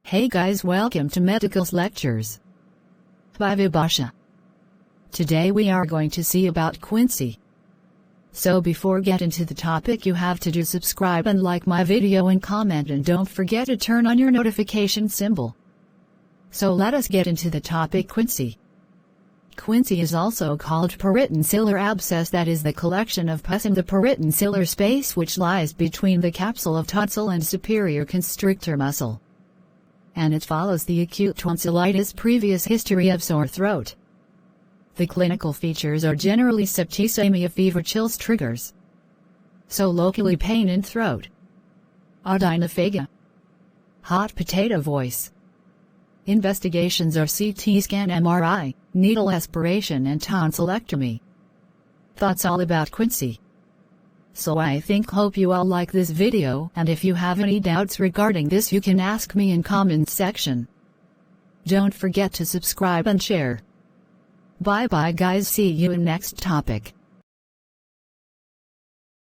Hey guys, welcome to Medical's Lectures by Vibhasha. Today we are going to see about Quinsy. So before get into the topic, you have to subscribe and like my video and comment, and don't forget to turn on your notification symbol. So let us get into the topic. Quinsy. Quinsy is also called peritonsilar abscess, that is the collection of pus in the peritonsilar space which lies between the capsule of tonsil and superior constrictor muscle. And it follows the acute tonsillitis previous history of sore throat. The clinical features are generally septicemia, fever, chills, triggers. So locally pain in throat. Odynophagia. Hot potato voice. Investigations are CT scan, MRI, needle aspiration and tonsillectomy. That's all about Quinsy. So I hope you all like this video, and if you have any doubts regarding this you can ask me in comment section. Don't forget to subscribe and share. Bye bye guys, see you in next topic.